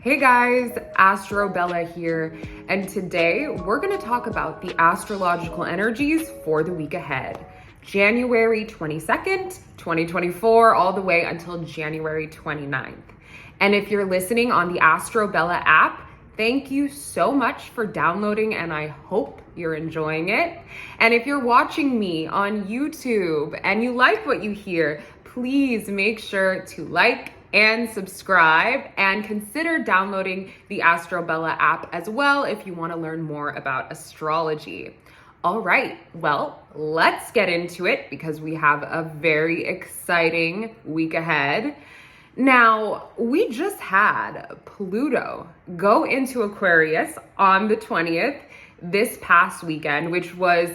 Hey guys, Bella here, and today we're going to talk about the astrological energies for the week ahead. January 22nd, 2024, all the way until January 29th. And if you're listening on the Bella app, thank you so much for downloading, and I hope you're enjoying it. And if you're watching me on YouTube and you like what you hear, please make sure to like and subscribe, and consider downloading the Bella app as well if you want to learn more about astrology. All right, well, let's get into it because we have a very exciting week ahead. Now, we just had Pluto go into Aquarius on the 20th this past weekend, which was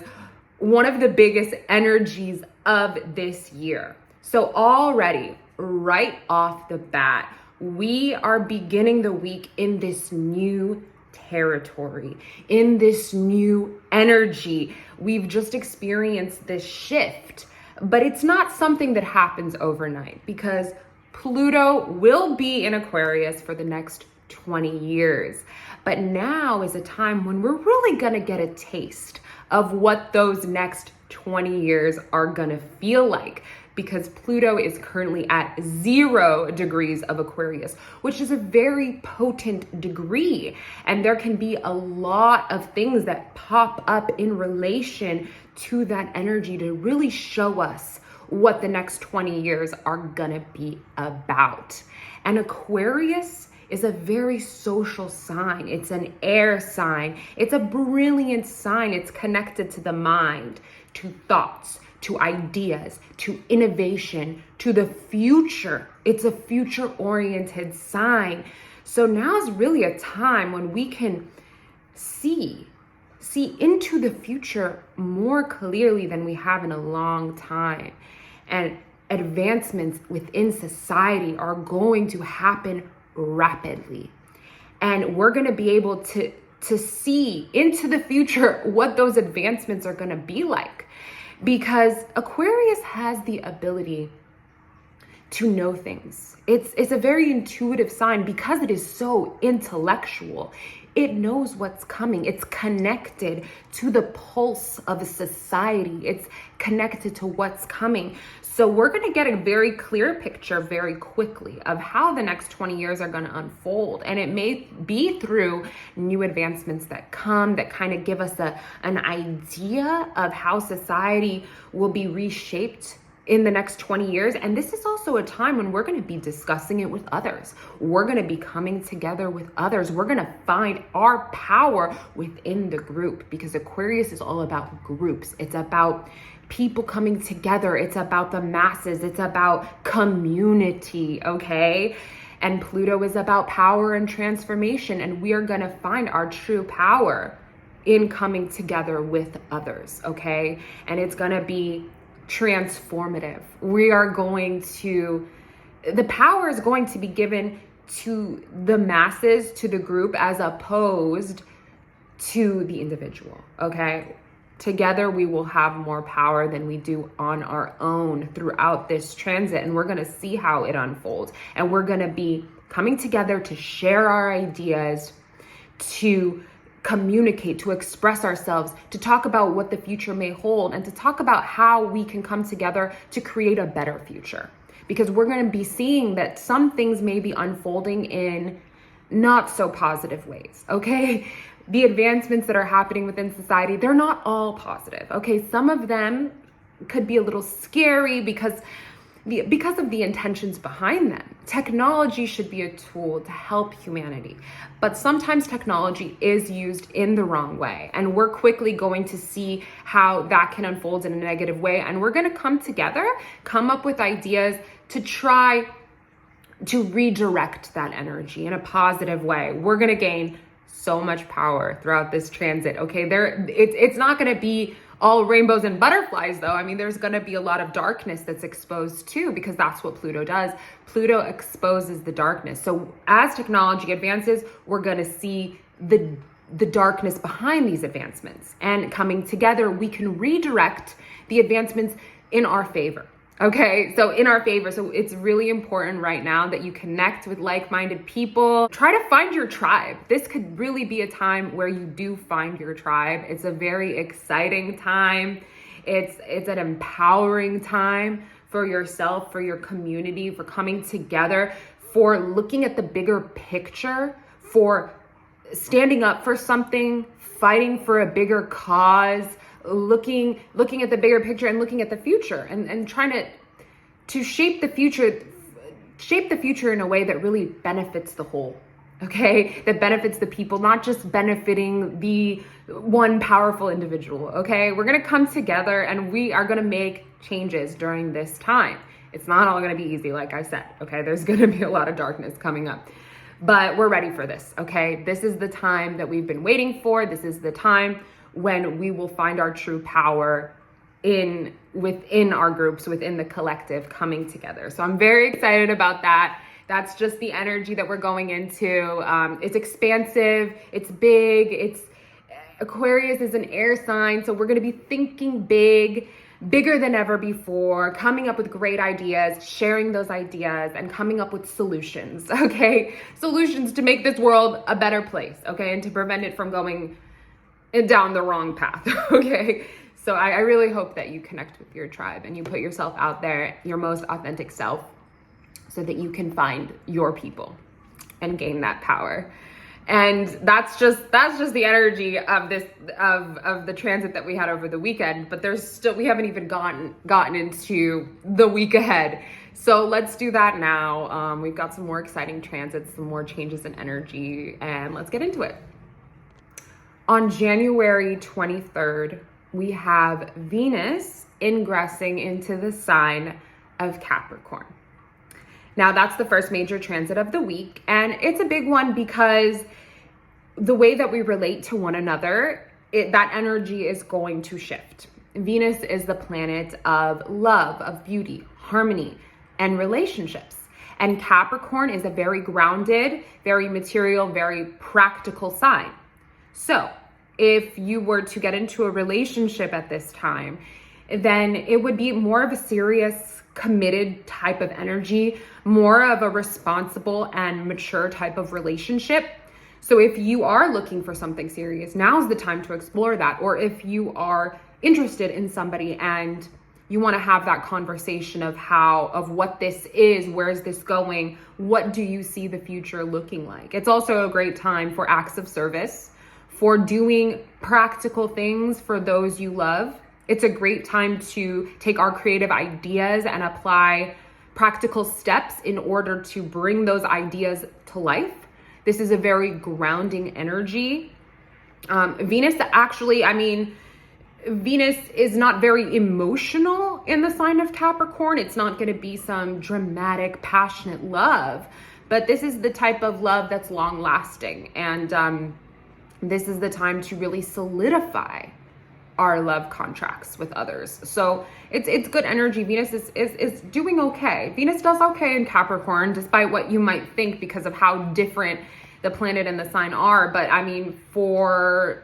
one of the biggest energies of this year. So already, right off the bat, we are beginning the week in this new territory, in this new energy. We've just experienced this shift, but it's not something that happens overnight because Pluto will be in Aquarius for the next 20 years. But now is a time when we're really gonna get a taste of what those next 20 years are gonna feel like, because Pluto is currently at 0 degrees of Aquarius, which is a very potent degree. And there can be a lot of things that pop up in relation to that energy to really show us what the next 20 years are gonna be about. And Aquarius is a very social sign. It's an air sign. It's a brilliant sign. It's connected to the mind, to thoughts, to ideas, to innovation, to the future. It's a future-oriented sign. So now is really a time when we can see into the future more clearly than we have in a long time. And advancements within society are going to happen rapidly. And we're going to be able to see into the future what those advancements are going to be like. Because Aquarius has the ability to know things. It's a very intuitive sign because it is so intellectual. It knows what's coming. It's connected to the pulse of a society. It's connected to what's coming. So we're going to get a very clear picture very quickly of how the next 20 years are going to unfold. And it may be through new advancements that come that kind of give us an idea of how society will be reshaped in the next 20 years. And this is also a time when we're going to be discussing it with others. We're going to be coming together with others. We're going to find our power within the group, because Aquarius is all about groups. It's about people coming together. It's about the masses. It's about community, okay? And Pluto is about power and transformation. And we are going to find our true power in coming together with others, okay? And it's going to be transformative. The power is going to be given to the masses, to the group, as opposed to the individual, okay? Together, we will have more power than we do on our own throughout this transit, and we're gonna see how it unfolds. And we're gonna be coming together to share our ideas, to communicate, to express ourselves, to talk about what the future may hold, and to talk about how we can come together to create a better future. Because we're going to be seeing that some things may be unfolding in not so positive ways, okay? The advancements that are happening within society, they're not all positive, okay? Some of them could be a little scary because of the intentions behind them. Technology should be a tool to help humanity, but sometimes technology is used in the wrong way, and we're quickly going to see how that can unfold in a negative way, and we're going to come together, come up with ideas to try to redirect that energy in a positive way. We're going to gain so much power throughout this transit, okay? It's not going to be all rainbows and butterflies, though. I mean, there's going to be a lot of darkness that's exposed too, because that's what Pluto does. Pluto exposes the darkness. So as technology advances, we're going to see the darkness behind these advancements. And coming together, we can redirect the advancements in our favor. Okay, so in our favor. So it's really important right now that you connect with like-minded people. Try to find your tribe. This could really be a time where you do find your tribe. It's a very exciting time. It's an empowering time for yourself, for your community, for coming together, for looking at the bigger picture, for standing up for something, fighting for a bigger cause, looking at the bigger picture and looking at the future and trying to shape the future in a way that really benefits the whole. Okay, that benefits the people, not just benefiting the one powerful individual. Okay, we're gonna come together and we are gonna make changes during this time. It's not all gonna be easy, like I said. Okay, there's gonna be a lot of darkness coming up, but we're ready for this. Okay, this is the time that we've been waiting for. This is the time when we will find our true power within our groups, within the collective, coming together. So I'm very excited about that. That's just the energy that we're going into. It's expansive, it's big, Aquarius is an air sign, so we're gonna be thinking bigger than ever before, coming up with great ideas, sharing those ideas, and coming up with solutions, okay? Solutions to make this world a better place, okay? And to prevent it from going down the wrong path, okay? So I really hope that you connect with your tribe and you put yourself out there, your most authentic self, so that you can find your people and gain that power. And that's just the energy of this of the transit that we had over the weekend. But we haven't even gotten into the week ahead. So let's do that now. We've got some more exciting transits, some more changes in energy, and let's get into it. On January 23rd, we have Venus ingressing into the sign of Capricorn. Now, that's the first major transit of the week, and it's a big one because the way that we relate to one another, that energy is going to shift. Venus is the planet of love, of beauty, harmony, and relationships. And Capricorn is a very grounded, very material, very practical sign. So if you were to get into a relationship at this time, then it would be more of a serious, committed type of energy, more of a responsible and mature type of relationship. So if you are looking for something serious, now's the time to explore that. Or if you are interested in somebody and you want to have that conversation of what this is, where is this going, what do you see the future looking like? It's also a great time for acts of service, for doing practical things for those you love. It's a great time to take our creative ideas and apply practical steps in order to bring those ideas to life. This is a very grounding energy. Venus is not very emotional in the sign of Capricorn. It's not going to be some dramatic, passionate love, but this is the type of love that's long lasting. And this is the time to really solidify our love contracts with others. So it's good energy. Venus is doing okay. Venus does okay in Capricorn, despite what you might think because of how different the planet and the sign are. But I mean, for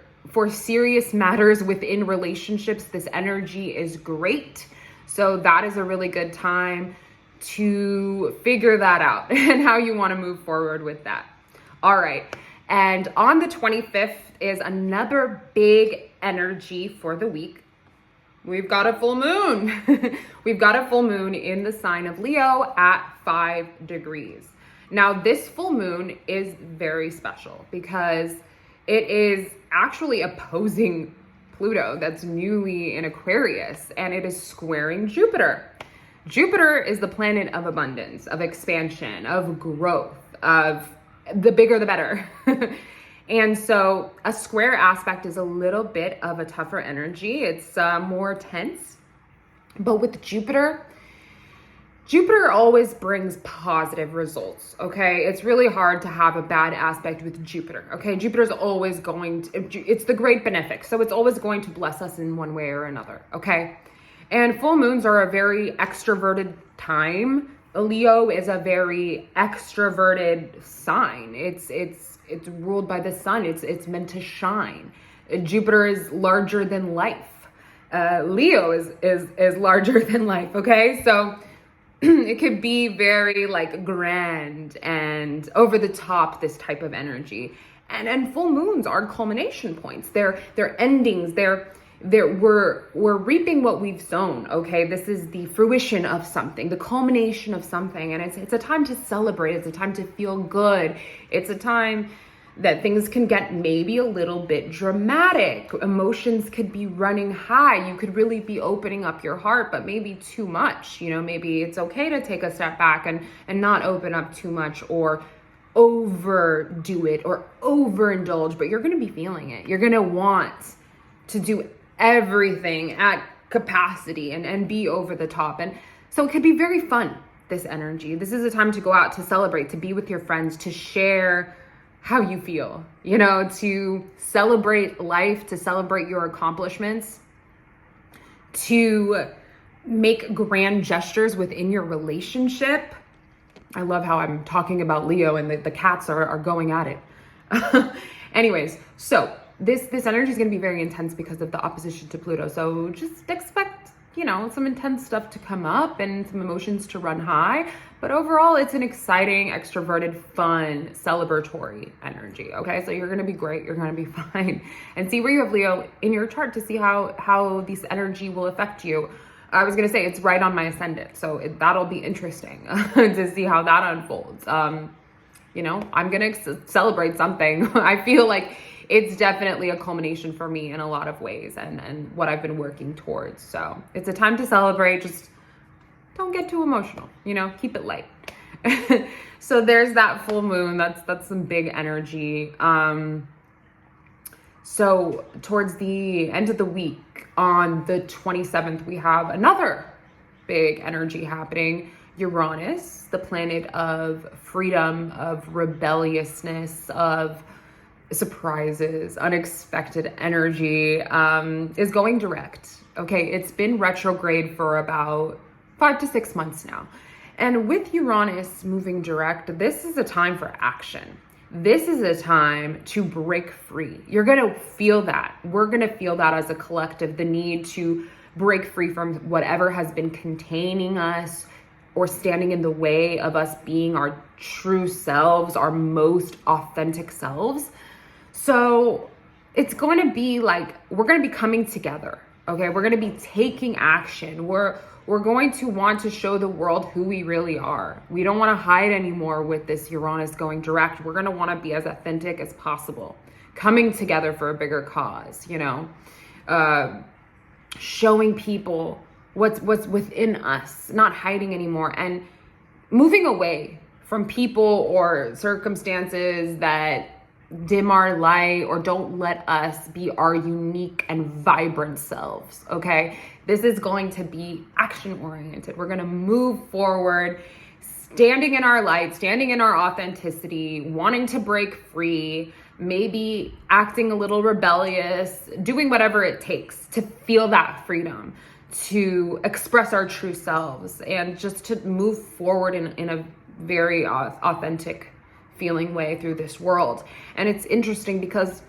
serious matters within relationships, this energy is great. So that is a really good time to figure that out and how you want to move forward with that. All right. And on the 25th is another big energy for the week. We've got a full moon. We've got a full moon in the sign of Leo at 5 degrees. Now, this full moon is very special because it is actually opposing Pluto that's newly in Aquarius, and it is squaring Jupiter. Jupiter is the planet of abundance, of expansion, of growth, of the bigger the better. And so a square aspect is a little bit of a tougher energy. It's more tense. But with Jupiter always brings positive results, okay? It's really hard to have a bad aspect with Jupiter, okay? Jupiter's always it's the great benefic, so it's always going to bless us in one way or another, okay? And full moons are a very extroverted time. Leo is a very extroverted sign. It's ruled by the sun. It's meant to shine. Jupiter is larger than life. Leo is larger than life. Okay, so it could be very like grand and over the top, this type of energy. And full moons are culmination points. They're endings. We're reaping what we've sown. Okay, this is the fruition of something, the culmination of something, and it's a time to celebrate. It's a time to feel good. It's a time that things can get maybe a little bit dramatic. Emotions could be running high. You could really be opening up your heart, but maybe too much. You know, maybe it's okay to take a step back and not open up too much or overdo it or overindulge, but you're going to be feeling it. You're going to want to do everything at capacity and be over the top. And so it could be very fun, this energy. This is a time to go out, to celebrate, to be with your friends, to share how you feel, you know, to celebrate life, to celebrate your accomplishments, to make grand gestures within your relationship. I love how I'm talking about Leo and the cats are going at it. Anyways, so this energy is going to be very intense because of the opposition to Pluto. So just expect, you know, some intense stuff to come up and some emotions to run high. But overall, it's an exciting, extroverted, fun, celebratory energy. Okay, so you're going to be great. You're going to be fine. And see where you have Leo in your chart to see how this energy will affect you. I was going to say it's right on my ascendant. So that'll be interesting to see how that unfolds. You know, I'm going to celebrate something. I feel like it's definitely a culmination for me in a lot of ways and what I've been working towards. So it's a time to celebrate. Just don't get too emotional, you know, keep it light. So there's that full moon. That's some big energy. So towards the end of the week on the 27th, we have another big energy happening. Uranus, the planet of freedom, of rebelliousness, of surprises, unexpected energy, is going direct. Okay, it's been retrograde for about 5 to 6 months now. And with Uranus moving direct, this is a time for action. This is a time to break free. You're going to feel that. We're going to feel that as a collective, the need to break free from whatever has been containing us or standing in the way of us being our true selves, our most authentic selves. So it's going to be like, we're going to be coming together. Okay, we're going to be taking action. We're going to want to show the world who we really are. We don't want to hide anymore with this Uranus going direct. We're going to want to be as authentic as possible, coming together for a bigger cause, you know, showing people what's within us, not hiding anymore, and moving away from people or circumstances that dim our light or don't let us be our unique and vibrant selves. Okay, this is going to be action oriented. We're going to move forward, standing in our light, standing in our authenticity, wanting to break free, maybe acting a little rebellious, doing whatever it takes to feel that freedom, to express our true selves, and just to move forward in a very authentic feeling way through this world. And it's interesting because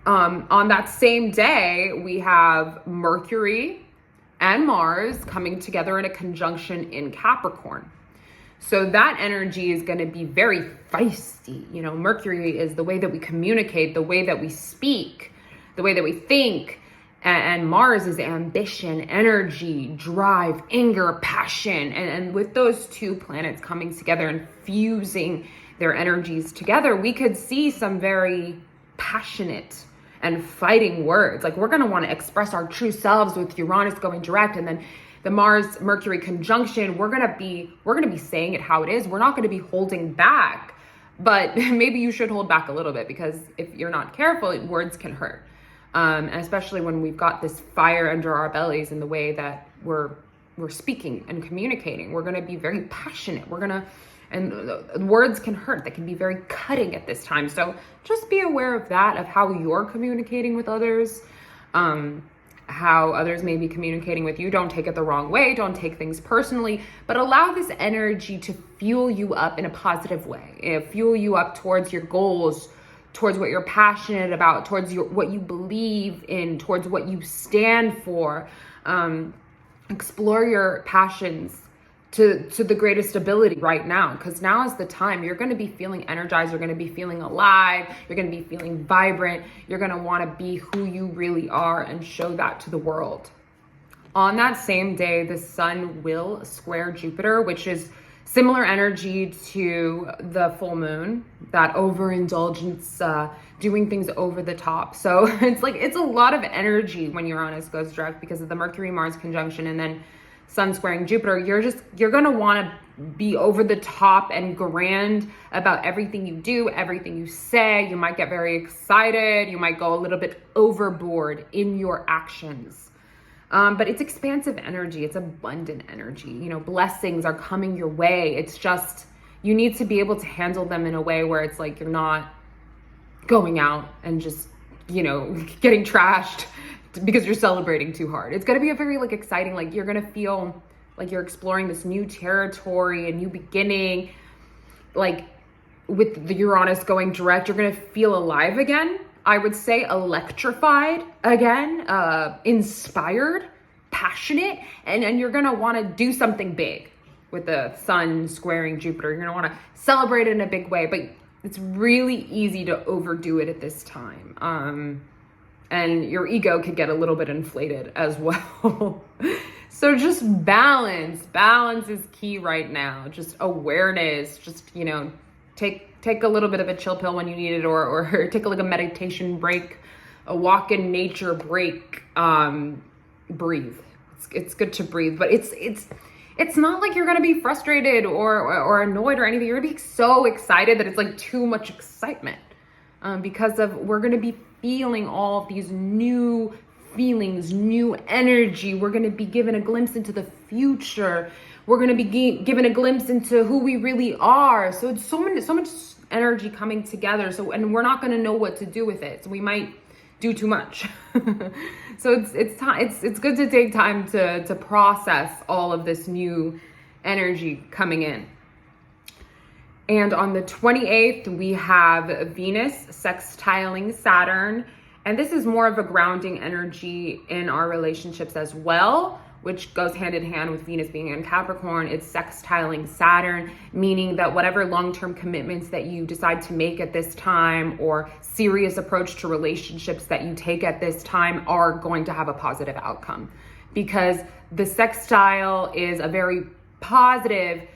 on that same day, we have Mercury and Mars coming together in a conjunction in Capricorn. So that energy is going to be very feisty. You know, Mercury is the way that we communicate, the way that we speak, the way that we think. And Mars is ambition, energy, drive, anger, passion. And with those two planets coming together and fusing their energies together, we could see some very passionate and fighting words. Like, we're going to want to express our true selves with Uranus going direct, and then the Mars Mercury conjunction, we're going to be saying it how it is. We're not going to be holding back, but maybe you should hold back a little bit, because if you're not careful, words can hurt. And especially when we've got this fire under our bellies in the way that we're speaking and communicating, we're going to be very passionate. And words can hurt. They can be very cutting at this time. So just be aware of that, of how you're communicating with others, how others may be communicating with you. Don't take it the wrong way. Don't take things personally, but allow this energy to fuel you up in a positive way, fuel you up towards your goals, towards what you're passionate about, towards what you believe in, towards what you stand for. Explore your passions to the greatest ability right now, because now is the time. You're going to be feeling energized. You're going to be feeling alive. You're going to be feeling vibrant. You're going to want to be who you really are and show that to the world. On that same day, the sun will square Jupiter, which is similar energy to the full moon, that overindulgence, doing things over the top. So it's a lot of energy when Uranus goes direct because of the Mercury-Mars conjunction and then sun squaring Jupiter. You're going to want to be over the top and grand about everything you do, everything you say. You might get very excited. You might go a little bit overboard in your actions. But it's expansive energy. It's abundant energy. Blessings are coming your way. It's just, you need to be able to handle them in a way where it's like you're not going out and just, getting trashed because you're celebrating too hard. It's going to be a very exciting, you're going to feel like you're exploring this new territory, a new beginning. With the Uranus going direct, you're going to feel alive again. I would say electrified again, inspired, passionate, and you're going to want to do something big with the sun squaring Jupiter. You're going to want to celebrate it in a big way, but it's really easy to overdo it at this time. And your ego could get a little bit inflated as well. So just balance is key right now. Just awareness, just, take a little bit of a chill pill when you need it, or take a meditation break, a walk in nature break, breathe. It's good to breathe, but it's not like you're going to be frustrated or annoyed or anything. You're going to be so excited that it's too much excitement, because we're going to be feeling all of these new feelings, new energy. We're going to be given a glimpse into the future. We're going to be given a glimpse into who we really are. So it's so much energy coming together. And we're not going to know what to do with it. So we might do too much. So it's good to take time to process all of this new energy coming in. And on the 28th, we have Venus sextiling Saturn. And this is more of a grounding energy in our relationships as well, which goes hand in hand with Venus being in Capricorn. It's sextiling Saturn, meaning that whatever long-term commitments that you decide to make at this time, or serious approach to relationships that you take at this time, are going to have a positive outcome, because the sextile is a very positive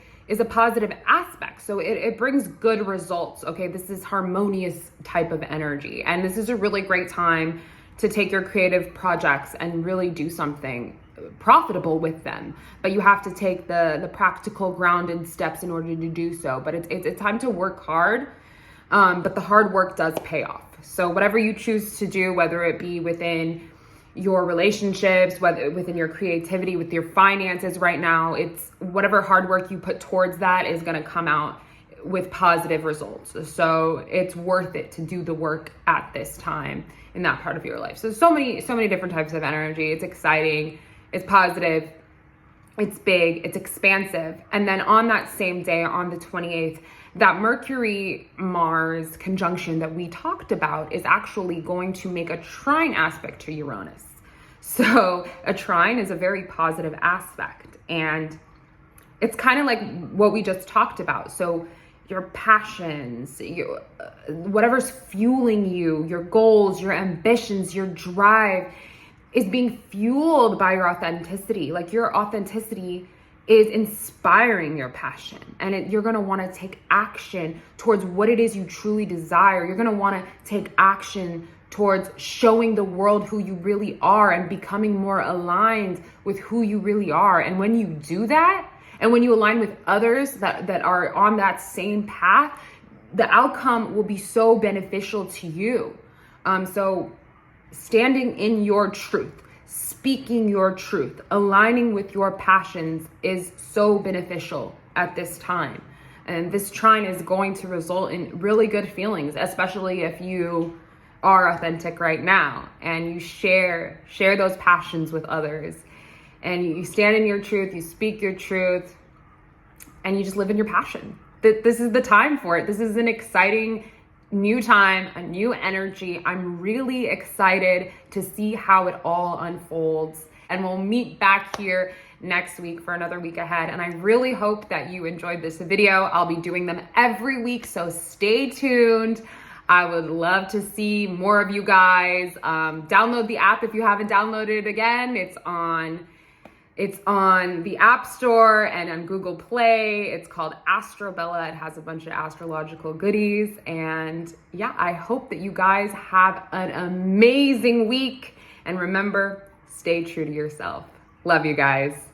aspect. So it brings good results. Okay. This is harmonious type of energy. And this is a really great time to take your creative projects and really do something profitable with them. But you have to take the practical, grounded steps in order to do so. But it's time to work hard. But the hard work does pay off. So whatever you choose to do, whether it be within your relationships, whether within your creativity, with your finances right now, it's whatever hard work you put towards that is going to come out with positive results. So it's worth it to do the work at this time in that part of your life. So many different types of energy. It's exciting, it's positive, it's big, it's expansive. And then on that same day, on the 28th, that Mercury-Mars conjunction that we talked about is actually going to make a trine aspect to Uranus. So a trine is a very positive aspect, and it's kind of like what we just talked about. So your passions, whatever's fueling you, your goals, your ambitions, your drive is being fueled by your authenticity. Like your authenticity is inspiring your passion, and you're going to want to take action towards what it is you truly desire. You're going to want to take action towards showing the world who you really are and becoming more aligned with who you really are. And when you do that, and when you align with others that are on that same path, the outcome will be so beneficial to you. So standing in your truth, speaking your truth, aligning with your passions is so beneficial at this time. And this trine is going to result in really good feelings, especially if you are authentic right now and you share those passions with others, and you stand in your truth, you speak your truth, and you just live in your passion. This is the time for it. This is an exciting new time, a new energy. I'm really excited to see how it all unfolds. And we'll meet back here next week for another week ahead. And I really hope that you enjoyed this video. I'll be doing them every week, so stay tuned. I would love to see more of you guys. Download the app if you haven't downloaded it again. It's on the App Store and on Google Play. It's called Astrobella. It has a bunch of astrological goodies. And yeah, I hope that you guys have an amazing week. And remember, stay true to yourself. Love you guys.